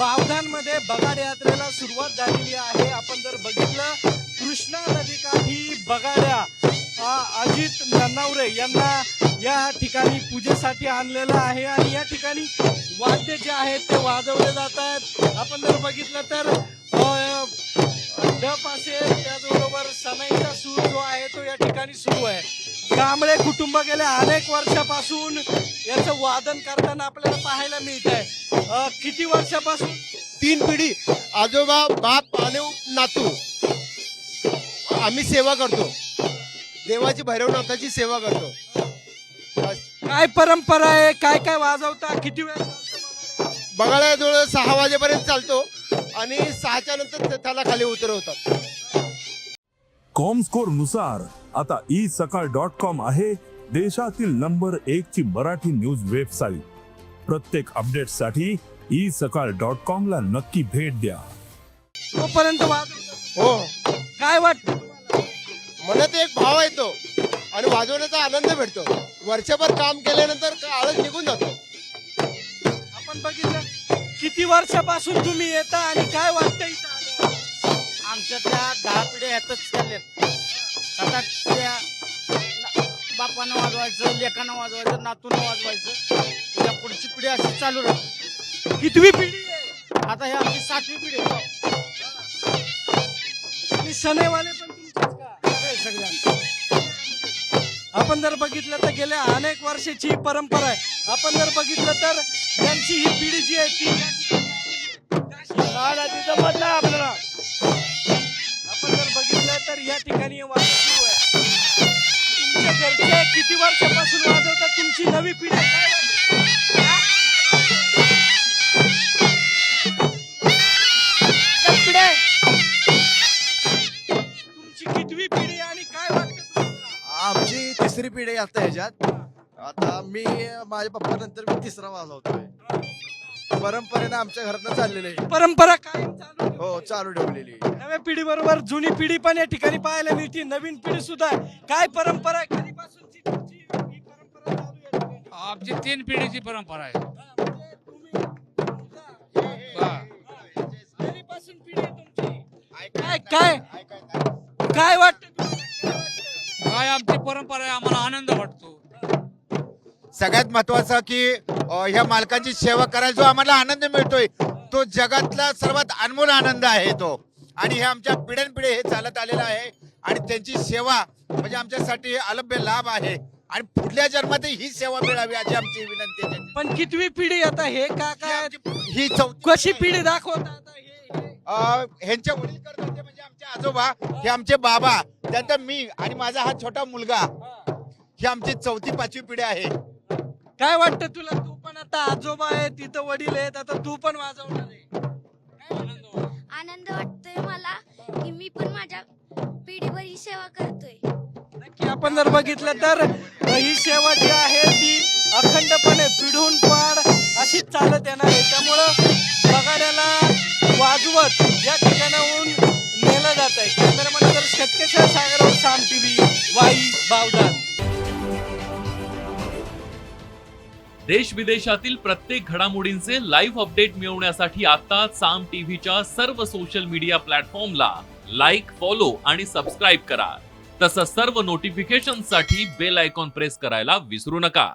बावधानमध्ये बगाड यात्रेला सुरुवात झालेली आहे। आपण जर बघितलं कृष्णा नदीकाठी बगाड्या अजित नन्नावरे यांना या ठिकाणी पूजेसाठी आणलेलं आहे आणि या ठिकाणी वाद्य जे आहेत ते वाजवले जात आहेत। आपण जर बघितलं तर डप असेल, त्याचबरोबर सनईचा सूर जो आहे तो या ठिकाणी सुरू आहे। कांबळे कुटुंब गेल्या अनेक वर्षापासून याचं वादन करताना आपल्याला पाहायला मिळत आहे। किती वर्षापासून? 3 पिढी, आजोबा, बाप आणि नातू आम्ही सेवा करतो, देवाची भैरवनाथाची सेवा करतो। काय परंपरा आहे, काय काय वाजवता, किती वेळ? बगाड्याजवळ 6 वाजेपर्यंत चालतो आणि 6च्या नंतर त्याला खाली उतरवतात। कॉमस्कोर नुसार आता isakal.com आहे देशातील नंबर 1 ची मराठी न्यूज वेबसाईट। प्रत्येक अपडेटसाठी isakal.com ला नक्की भेट द्या। तोपर्यंत वाजवतो। हो, काय वाटतं? मनात एक भाव येतो आणि वाजवण्याचा आनंद भेटतो। वर्षभर काम केल्यानंतर आळस निघून जातो। आपण बघितलं किती वर्षापासून तुम्ही येता आणि काय वाटतं इथं आल्यावर? आमच्या त्या 10 पिढ्या यातच चालल्यात। आता त्या बापानं वाजवायचं, लेकानं वाजवायचं, नातूनं वाजवायचं, त्या पुढची पिढी अशी चालू राहते। कितवी पिढी आहे? आता हे आमची 7वी पिढी आहे। आणि सणेवाले पण तुमचेच का? हे सगळे आमचे। आपण जर बघितलं तर गेल्या अनेक वर्षाची ही परंपरा आहे। आपण जर बघितलं तर यांची ही पिढी जी आहे ती तिथं बदला आपल्याला। आपण जर बघितलं तर या ठिकाणी हे वाजत सुरू आहे। तुमच्या घरचे किती वर्षापासून वाजवतात? तुमची नवी पिढी काय तुमची कितवी पिढी आणि काय वाटतं तुम्हाला? आमची 3री पिढी आता ह्याच्यात। आता मी माझ्या पप्पा नंतर मी 3रा वाजवतोय। परंपरेनं आमच्या घरातनं चाललेलं आहे। परंपरा कायम चालू आहे. हो, चालू ठेवलेली। नव्या पिढी बरोबर जुनी पिढी पण या ठिकाणी पाहायला मिळते, नवीन पिढी सुद्धा आहे। काय परंपरा आहे कधीपासूनची तुमची ही परंपरा चालू आहे या ठिकाणी? आमची 3 पिढीची परंपरा आहे। म्हणजे तुम्ही कधीपासून पिढी आहे तुमची? काय काय काय वाटतं तुम्हाला? काय वाटतं? काय आमची परंपरा आहे, आम्हाला आनंद वाटतो। सगळ्यात महत्वाचं की ह्या मालकाची सेवा करायला जो आम्हाला आनंद मिळतोय तो जगातला सर्वात अनमोल आनंद आहे तो। आणि हे आमच्या पिढ्यानपिढी हे चालत आलेलं आहे आणि त्यांची सेवा म्हणजे आमच्यासाठी अलभ्य लाभ आहे आणि पुढल्या जन्मात ही सेवा मिळावी अशी आमची विनंती आहे। पण कितवी पिढी आता हे का काय ही चौथी कशी पिढी दाखवता आता हे? ह्यांचे वडील करत होते म्हणजे आमचे आजोबा, हे आमचे बाबा, त्यानंतर मी आणि माझा हा छोटा मुलगा, ही आमची 4थी 5वी पिढी आहे। काय वाटतं तुला? तू पण आता आजोबा आहे, तिथं वडील आहेत, आता तू पण वाजवणार आहे। आनंद वाटतोय मला की मी पण माझ्या पिढीवर ही सेवा करतोय। नक्की आपण जर बघितलं तर ही सेवा जी आहे ती अखंडपणे पिढून पाड अशीच चालत येणार आहे। त्यामुळं बगाड्याला वाजवत या ठिकाणाहून नेलं जात आहे। कॅमेरामॅन तर शक्यशः सागरवर साम टीव्ही वाई बावधान। देश विदेशातील प्रत्येक घडामोडींचे लाईव्ह अपडेट मिळवण्यासाठी आता साम टीव्हीच्या सर्व सोशल मीडिया प्लॅटफॉर्मला लाईक, फॉलो आणि सबस्क्राईब करा। तसंच सर्व नोटिफिकेशनसाठी बेल आयकॉन प्रेस करायला विसरू नका।